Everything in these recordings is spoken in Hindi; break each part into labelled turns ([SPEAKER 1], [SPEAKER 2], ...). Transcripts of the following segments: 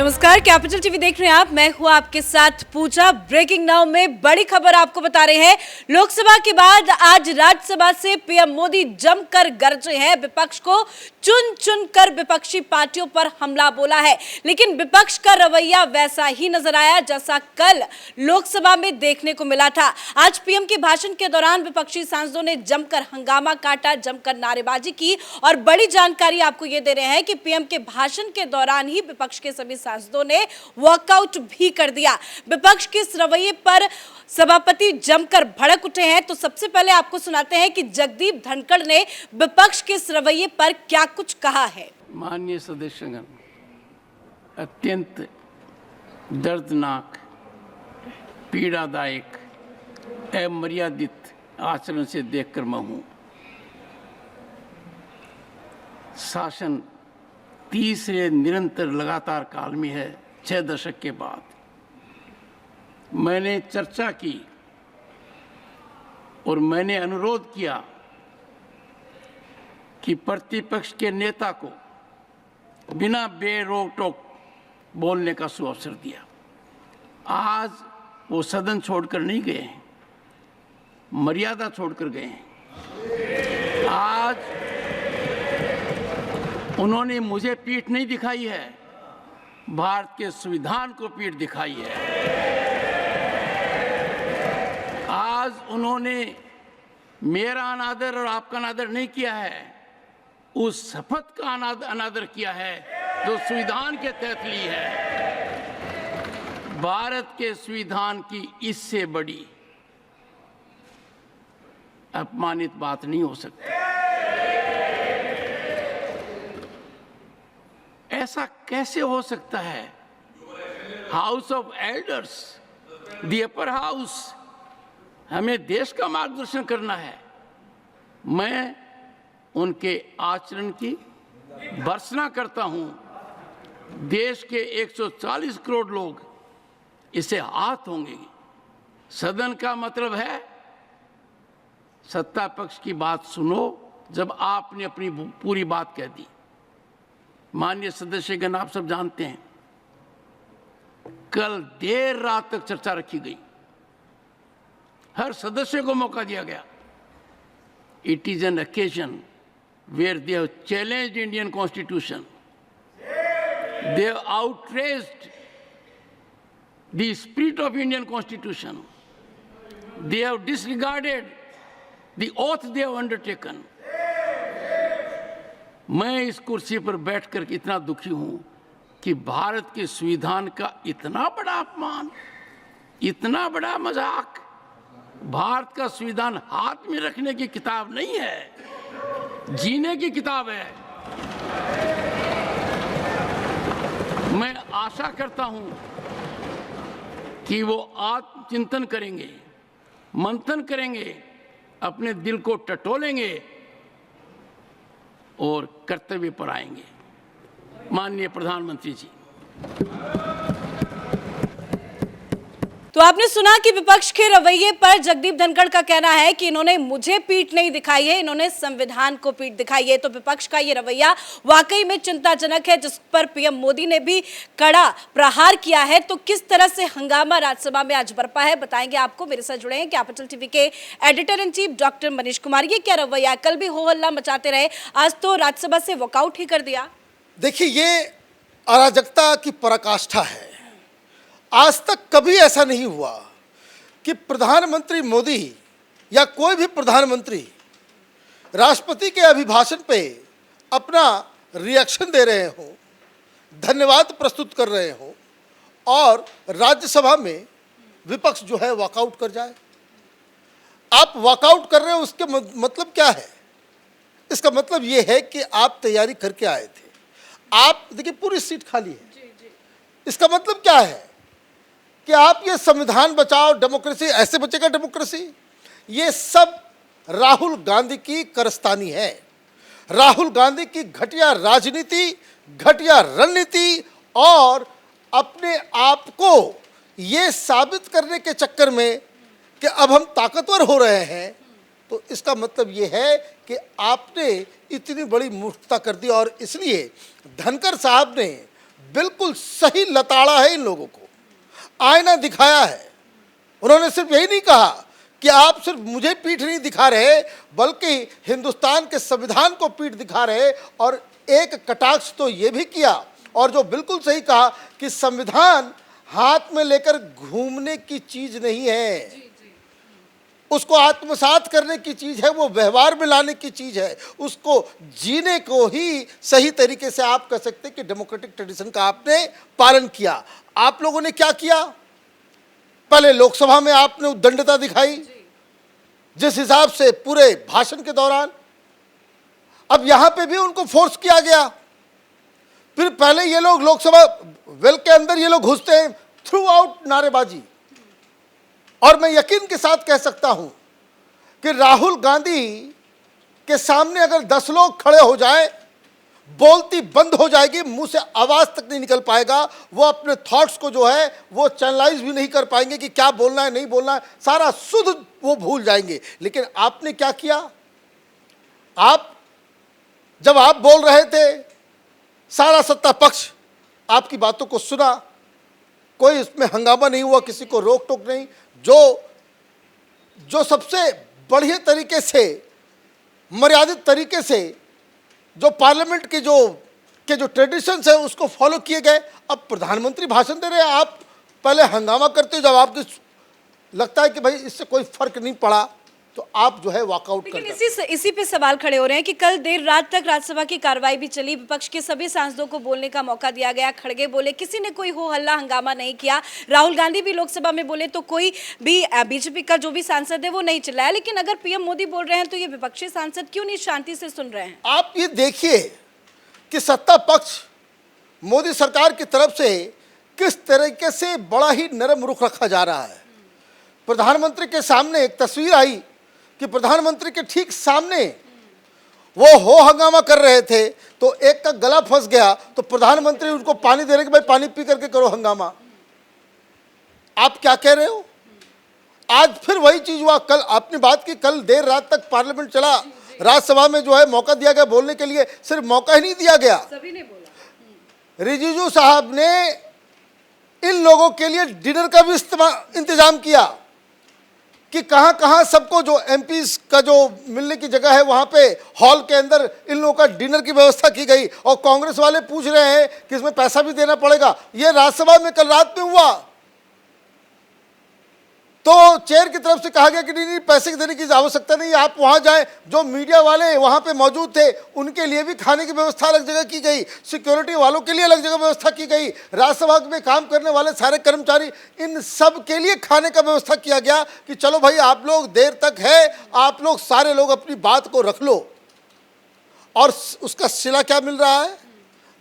[SPEAKER 1] नमस्कार, कैपिटल टीवी देख रहे हैं आप। मैं हूं आपके साथ पूजा। ब्रेकिंग नाउ में बड़ी खबर आपको बता रहे हैं। लोकसभा के बाद आज राज्यसभा से पीएम मोदी जमकर गरजे हैं। विपक्ष को चुन चुन कर विपक्षी पार्टियों पर हमला बोला है, लेकिन विपक्ष का रवैया वैसा ही नजर आया जैसा कल लोकसभा में देखने को मिला था। आज पीएम के भाषण के दौरान विपक्षी सांसदों ने जमकर हंगामा काटा, जमकर नारेबाजी की और बड़ी जानकारी आपको ये दे रहे हैं कि पीएम के भाषण के दौरान ही विपक्ष के सभी सांसदों ने वॉकआउट भी कर दिया। विपक्ष के इस रवैये पर सभापति जमकर भड़क उठे हैं। तो सबसे पहले आपको सुनाते हैं कि जगदीप धनखड़ ने विपक्ष के इस रवैये पर क्या कुछ कहा है।
[SPEAKER 2] माननीय सदस्यगण, अत्यंत दर्दनाक, पीड़ादायक, अमर्यादित आचरण से देखकर मैं हूं। शासन तीसरे निरंतर लगातार काल में है। 6 दशक के बाद मैंने चर्चा की और मैंने अनुरोध किया कि प्रतिपक्ष के नेता को बिना बेरोक टोक बोलने का सुअवसर दिया। आज वो सदन छोड़कर नहीं गए हैं, मर्यादा छोड़कर गए हैं। आज उन्होंने मुझे पीठ नहीं दिखाई है, भारत के संविधान को पीठ दिखाई है। आज उन्होंने मेरा अनादर और आपका अनादर नहीं किया है, उस शपथ का अनादर किया है जो संविधान के तहत ली है। भारत के संविधान की इससे बड़ी अपमानित बात नहीं हो सकती। ऐसा कैसे हो सकता है? House of elders, the upper house, हमें देश का मार्गदर्शन करना है। मैं उनके आचरण की भर्त्सना करता हूं। देश के 140 करोड़ लोग इसे हाथ होंगे। सदन का मतलब है सत्ता पक्ष की बात सुनो जब आपने अपनी पूरी बात कह दी। माननीय सदस्यगण, आप सब जानते हैं कल देर रात तक चर्चा रखी गई, हर सदस्य को मौका दिया गया। It is an occasion where they have challenged Indian constitution, they have outraged the spirit of Indian constitution, they have disregarded the oath they have undertaken. मैं इस कुर्सी पर बैठकर इतना दुखी हूं कि भारत के संविधान का इतना बड़ा अपमान, इतना बड़ा मजाक। भारत का संविधान हाथ में रखने की किताब नहीं है, जीने की किताब है। मैं आशा करता हूं कि वो आत्मचिंतन करेंगे, मंथन करेंगे, अपने दिल को टटोलेंगे और कर्तव्य पर आएंगे। माननीय प्रधानमंत्री जी,
[SPEAKER 1] तो आपने सुना कि विपक्ष के रवैये पर जगदीप धनखड़ का कहना है कि इन्होंने मुझे पीठ नहीं दिखाई है, इन्होंने संविधान को पीठ दिखाई है। तो विपक्ष का ये रवैया वाकई में चिंताजनक है, जिस पर पीएम मोदी ने भी कड़ा प्रहार किया है। तो किस तरह से हंगामा राज्यसभा में आज बरपा है, बताएंगे आपको। मेरे साथ जुड़े हैं कैपिटल टीवी के editor in chief doctor Manish Kumar. ये क्या रवैया? कल भी हो हल्ला मचाते रहे, आज तो राज्यसभा से वॉकआउट ही कर दिया।
[SPEAKER 3] देखिए, ये अराजकता की पराकाष्ठा है। आज तक कभी ऐसा नहीं हुआ कि प्रधानमंत्री मोदी या कोई भी प्रधानमंत्री राष्ट्रपति के अभिभाषण पे अपना रिएक्शन दे रहे हों, धन्यवाद प्रस्तुत कर रहे हों और राज्यसभा में विपक्ष जो है वॉकआउट कर जाए। आप वॉकआउट कर रहे हो, उसके मतलब क्या है? इसका मतलब ये है कि आप तैयारी करके आए थे। आप देखिए, पूरी सीट खाली है। इसका मतलब क्या है कि आप ये संविधान बचाओ, डेमोक्रेसी, ऐसे बचेगा डेमोक्रेसी? ये सब राहुल गांधी की कारस्तानी है, राहुल गांधी की घटिया राजनीति, घटिया रणनीति और अपने आप को ये साबित करने के चक्कर में कि अब हम ताकतवर हो रहे हैं। तो इसका मतलब ये है कि आपने इतनी बड़ी मूर्खता कर दी और इसलिए धनखड़ साहब ने बिल्कुल सही लताड़ा है इन लोगों को, आईना दिखाया है। उन्होंने सिर्फ यही नहीं कहा कि आप सिर्फ मुझे पीठ नहीं दिखा रहे, बल्कि हिंदुस्तान के संविधान को पीठ दिखा रहे, और एक कटाक्ष तो ये भी किया, और जो बिल्कुल सही कहा कि संविधान हाथ में लेकर घूमने की चीज नहीं है, उसको आत्मसात करने की चीज है, वो व्यवहार में लाने की चीज है, उसको जीने को ही सही तरीके से आप कह सकते हैं कि डेमोक्रेटिक ट्रेडिशन का आपने पालन किया। आप लोगों ने क्या किया? पहले लोकसभा में आपने उद्दंडता दिखाई जिस हिसाब से पूरे भाषण के दौरान, अब यहां पे भी उनको फोर्स किया गया। फिर पहले ये लोग लोकसभा वेल के अंदर ये लोग घुसते हैं थ्रू आउट नारेबाजी, और मैं यकीन के साथ कह सकता हूं कि राहुल गांधी के सामने अगर 10 लोग खड़े हो जाए, बोलती बंद हो जाएगी, मुंह से आवाज तक नहीं निकल पाएगा, वो अपने थॉट्स को जो है वो चैनलाइज भी नहीं कर पाएंगे कि क्या बोलना है नहीं बोलना है, सारा शुद्ध वो भूल जाएंगे। लेकिन आपने क्या किया? जब आप बोल रहे थे, सारा सत्ता पक्ष आपकी बातों को सुना, कोई इसमें हंगामा नहीं हुआ, किसी को रोक टोक नहीं। जो सबसे बढ़िया तरीके से, मर्यादित तरीके से जो पार्लियामेंट के जो ट्रेडिशंस है उसको फॉलो किए गए। अब प्रधानमंत्री भाषण दे रहे हैं, आप पहले हंगामा करते हो, जब आपको लगता है कि भाई इससे कोई फर्क नहीं पड़ा, तो आप जो है वॉकआउट कर
[SPEAKER 1] लेकिन इसी पे सवाल खड़े हो रहे हैं कि कल देर रात तक राज्यसभा की कार्रवाई भी चली, विपक्ष के सभी सांसदों को बोलने का मौका दिया गया, खड़गे बोले, किसी ने कोई हो हल्ला हंगामा नहीं किया। राहुल गांधी भी लोकसभा में बोले तो कोई भी बीजेपी का जो भी सांसद है वो नहीं चिल्लाया। लेकिन अगर पीएम मोदी बोल रहे हैं तो ये विपक्षी सांसद क्यों नहीं शांति से सुन रहे हैं?
[SPEAKER 3] आप ये देखिए कि सत्ता पक्ष मोदी सरकार की तरफ से किस तरीके से बड़ा ही नरम रुख रखा जा रहा है। प्रधानमंत्री के सामने एक तस्वीर आई कि प्रधानमंत्री के ठीक सामने वो हो हंगामा कर रहे थे, तो एक का गला फंस गया, तो प्रधानमंत्री उनको पानी दे रहे कि भाई पानी पी करके करो हंगामा। आप क्या कह रहे हो? आज फिर वही चीज हुआ। कल आपने बात की, कल देर रात तक पार्लियामेंट चला, राज्यसभा में जो है मौका दिया गया बोलने के लिए, सिर्फ मौका ही नहीं दिया गया,
[SPEAKER 1] सभी ने बोला।
[SPEAKER 3] रिजिजू साहब ने इन लोगों के लिए डिनर का भी इंतजाम किया कि कहां कहां सबको, जो एमपीज का जो मिलने की जगह है वहां पे हॉल के अंदर इन लोगों का डिनर की व्यवस्था की गई। और कांग्रेस वाले पूछ रहे हैं कि इसमें पैसा भी देना पड़ेगा। ये राज्यसभा में कल रात में हुआ, तो चेयर की तरफ से कहा गया कि नहीं पैसे देने की आवश्यकता नहीं, आप वहां जाएं। जो मीडिया वाले वहां पे मौजूद थे उनके लिए भी खाने की व्यवस्था अलग जगह की गई, सिक्योरिटी वालों के लिए अलग जगह व्यवस्था की गई, राज्यसभा में काम करने वाले सारे कर्मचारी, इन सब के लिए खाने का व्यवस्था किया गया कि चलो भाई आप लोग देर तक है, आप लोग सारे लोग अपनी बात को रख लो। और उसका सिला क्या मिल रहा है?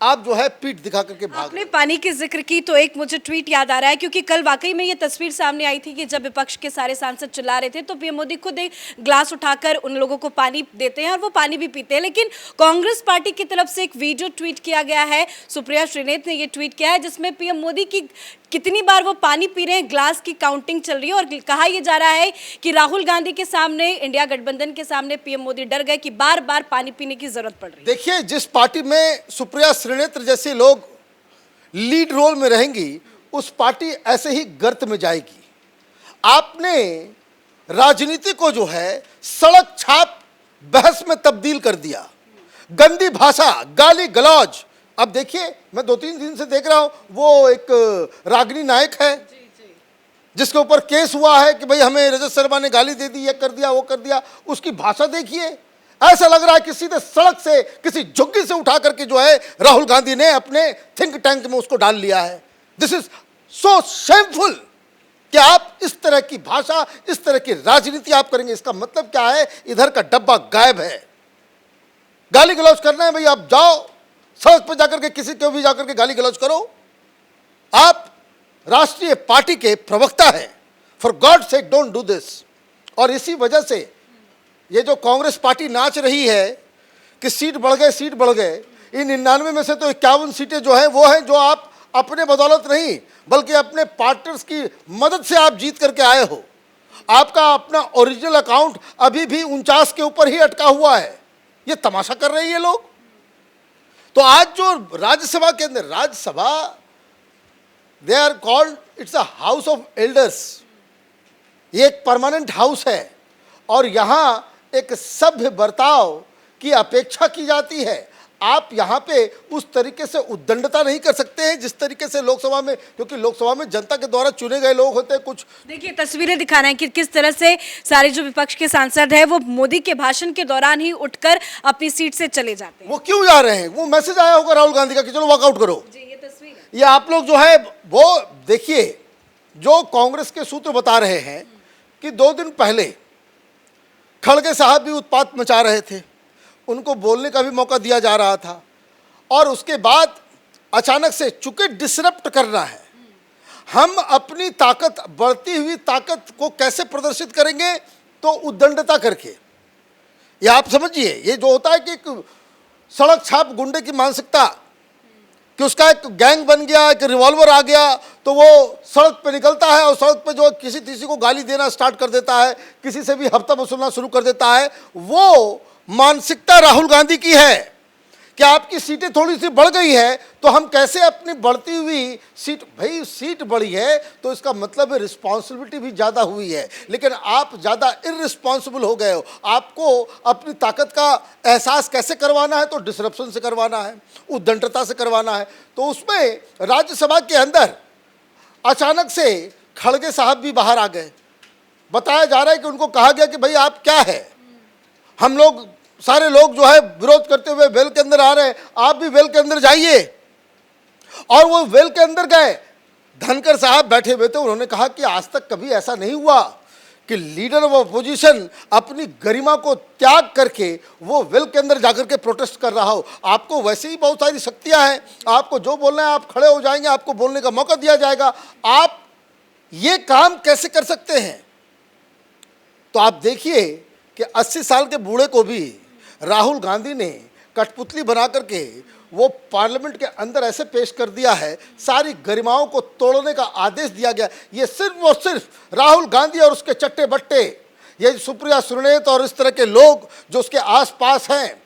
[SPEAKER 3] आप जो है पीठ दिखा करके भाग।
[SPEAKER 1] आपने पानी की जिक्र की तो एक मुझे ट्वीट याद आ रहा है, क्योंकि कल वाकई में ये तस्वीर सामने आई थी कि जब विपक्ष के सारे सांसद चिल्ला रहे थे तो पीएम मोदी खुद एक ग्लास उठाकर उन लोगों को पानी देते हैं और वो पानी भी पीते हैं। लेकिन कांग्रेस पार्टी की तरफ से एक वीडियो ट्वीट किया गया है, सुप्रिया श्रीनेत ने ये ट्वीट किया है, जिसमें पीएम मोदी की कितनी बार वो पानी पी रहे हैं, ग्लास की काउंटिंग चल रही है। और कहा यह जा रहा है कि राहुल गांधी के सामने, इंडिया गठबंधन के सामने पीएम मोदी डर गए कि बार बार पानी पीने की जरूरत पड़ रही है।
[SPEAKER 3] देखिए, जिस पार्टी में सुप्रिया श्रीनेत्र जैसे लोग लीड रोल में रहेंगी, उस पार्टी ऐसे ही गर्त में जाएगी। आपने राजनीति को जो है सड़क छाप बहस में तब्दील कर दिया, गंदी भाषा, गाली गलौज। अब देखिए, मैं 2-3 दिन से देख रहा हूं, वो एक रागिनी नायक है जिसके ऊपर केस हुआ है कि भाई हमें रजत शर्मा ने गाली दे दी, ये कर दिया वो कर दिया। उसकी भाषा देखिए, ऐसा लग रहा है कि सीधे सड़क से किसी झुग्गी से उठा करके जो है राहुल गांधी ने अपने थिंक टैंक में उसको डाल लिया है। दिस इज सो शेमफुल कि आप इस तरह की भाषा, इस तरह की राजनीति आप करेंगे। इसका मतलब क्या है? इधर का डब्बा गायब है। गाली गलौज करना है भाई, आप जाओ सड़क पर जाकर के किसी को भी जाकर के गाली गलौज करो। आप राष्ट्रीय पार्टी के प्रवक्ता हैं, for God sake don't do this. और इसी वजह से ये जो कांग्रेस पार्टी नाच रही है कि सीट बढ़ गए, इन 99 में से तो 51 सीटें जो हैं वो हैं जो आप अपने बदौलत नहीं बल्कि अपने पार्टनर्स की मदद से आप जीत करके आए हो। आपका अपना ओरिजिनल अकाउंट अभी भी 49 के ऊपर ही अटका हुआ है। ये तमाशा कर रहे हैं ये लोग। तो आज जो राज्यसभा के अंदर, Rajya Sabha they are called, it's a house of elders, ये एक परमानेंट हाउस है और यहाँ एक सभ्य बर्ताव की अपेक्षा की जाती है। आप यहाँ पे उस तरीके से उद्दंडता नहीं कर सकते हैं जिस तरीके से लोकसभा में, क्योंकि लोकसभा में जनता के द्वारा चुने गए लोग होते हैं। कुछ
[SPEAKER 1] देखिए तस्वीरें दिखा रहे हैं कि किस तरह से सारे जो विपक्ष के सांसद हैं वो मोदी के भाषण के दौरान ही उठकर अपनी सीट से चले जाते हैं।
[SPEAKER 3] वो क्यों जा रहे हैं? वो मैसेज आया होगा राहुल गांधी का कि चलो वॉकआउट करो।
[SPEAKER 1] जी ये तस्वीर है।
[SPEAKER 3] ये आप लोग जो है वो देखिए, जो कांग्रेस के सूत्र बता रहे हैं कि 2 दिन पहले खड़गे साहब भी उत्पात मचा रहे थे, उनको बोलने का भी मौका दिया जा रहा था और उसके बाद अचानक से, चूंकि डिसरप्ट करना है, हम अपनी ताकत, बढ़ती हुई ताकत को कैसे प्रदर्शित करेंगे? तो उद्दंडता करके। ये आप समझिए, ये जो होता है कि एक सड़क छाप गुंडे की मानसिकता, कि उसका एक गैंग बन गया, एक रिवॉल्वर आ गया तो वो सड़क पे निकलता है और सड़क पे जो किसी तीसरी को गाली देना स्टार्ट कर देता है, किसी से भी हफ्ता वसूलना शुरू कर देता है। वो मानसिकता राहुल गांधी की है कि आपकी सीटें थोड़ी सी बढ़ गई है तो हम कैसे अपनी बढ़ती हुई सीट, भाई सीट बढ़ी है तो इसका मतलब है रिस्पॉन्सिबिलिटी भी ज़्यादा हुई है, लेकिन आप ज़्यादा इररिस्पॉन्सिबल हो गए हो। आपको अपनी ताकत का एहसास कैसे करवाना है? तो डिसरप्शन से करवाना है, उद्दंडता से करवाना है। तो उसमें राज्यसभा के अंदर अचानक से खड़गे साहब भी बाहर आ गए। बताया जा रहा है कि उनको कहा गया कि भाई आप क्या है, हम लोग सारे लोग जो है विरोध करते हुए वेल के अंदर आ रहे हैं, आप भी वेल के अंदर जाइए। और वो वेल के अंदर गए, धनखड़ साहब बैठे हुए थे, उन्होंने कहा कि आज तक कभी ऐसा नहीं हुआ कि लीडर ऑफ अपोजिशन अपनी गरिमा को त्याग करके वो वेल के अंदर जाकर के प्रोटेस्ट कर रहा हो। आपको वैसे ही बहुत सारी शक्तियां हैं, आपको जो बोलना है आप खड़े हो जाएंगे, आपको बोलने का मौका दिया जाएगा। आप ये काम कैसे कर सकते हैं? तो आप देखिए कि 80 साल के बूढ़े को भी राहुल गांधी ने कठपुतली बना करके वो पार्लियामेंट के अंदर ऐसे पेश कर दिया है, सारी गरिमाओं को तोड़ने का आदेश दिया गया। ये सिर्फ और सिर्फ राहुल गांधी और उसके चट्टे बट्टे, ये सुप्रिया सुरनेत और इस तरह के लोग जो उसके आसपास हैं,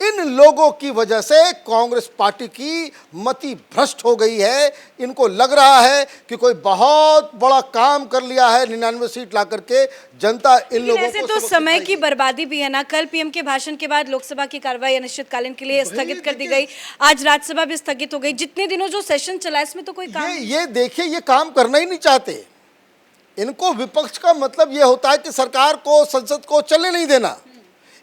[SPEAKER 3] इन लोगों की वजह से कांग्रेस पार्टी की मति भ्रष्ट हो गई है। इनको लग रहा है कि कोई बहुत बड़ा काम कर लिया है, 99 सीट ला करके जनता इन लोगों
[SPEAKER 1] ऐसे
[SPEAKER 3] को
[SPEAKER 1] तो
[SPEAKER 3] सबक
[SPEAKER 1] समय की
[SPEAKER 3] सिखाएगी।
[SPEAKER 1] बर्बादी भी है ना। कल पीएम के भाषण के बाद लोकसभा की कार्रवाई अनिश्चितकालीन के लिए स्थगित कर दी गई, आज राज्यसभा भी स्थगित हो गई। जितने दिनों जो सेशन चला इसमें तो कोई काम
[SPEAKER 3] ये देखिए, ये काम करना ही नहीं चाहते। इनको विपक्ष का मतलब ये होता है कि सरकार को, संसद को चलने नहीं देना,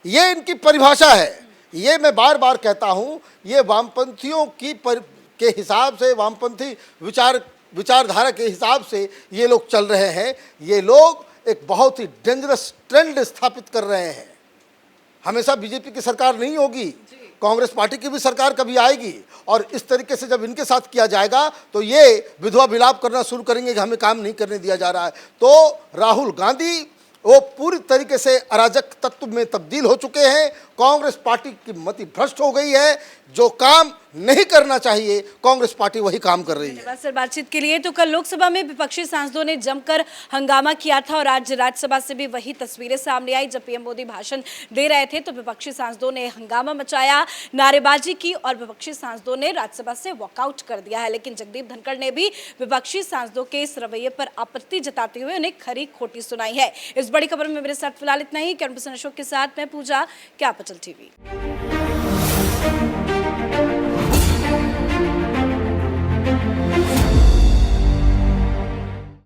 [SPEAKER 3] ये इनकी परिभाषा है। ये मैं बार बार कहता हूँ, ये वामपंथियों के हिसाब से, वामपंथी विचारधारा के हिसाब से ये लोग चल रहे हैं। ये लोग एक बहुत ही डेंजरस ट्रेंड स्थापित कर रहे हैं। हमेशा बीजेपी की सरकार नहीं होगी, कांग्रेस पार्टी की भी सरकार कभी आएगी और इस तरीके से जब इनके साथ किया जाएगा तो ये विधवा विलाप करना शुरू करेंगे कि हमें काम नहीं करने दिया जा रहा है। तो राहुल गांधी वो पूरी तरीके से अराजक तत्व में तब्दील हो चुके हैं। कांग्रेस पार्टी की मति भ्रष्ट हो गई है। जो काम नहीं करना चाहिए कांग्रेस पार्टी वही काम कर रही है।
[SPEAKER 1] धन्यवाद सर बातचीत के लिए। तो कल लोकसभा में विपक्षी सांसदों ने जमकर हंगामा किया था और आज राज्यसभा से भी वही तस्वीरें सामने आई। जब पीएम मोदी भाषण दे रहे थे तो विपक्षी सांसदों ने हंगामा मचाया, नारेबाजी की और विपक्षी सांसदों ने राज्यसभा से वॉकआउट कर दिया है। लेकिन जगदीप धनखड़ ने भी विपक्षी सांसदों के इस रवैये पर आपत्ति जताते हुए उन्हें खरी खोटी सुनाई है। इस बड़ी खबर में मेरे साथ फिलहाल इतना ही। कैमरा पर्सन अशोक के साथ मैं पूजा, कैपिटल टीवी।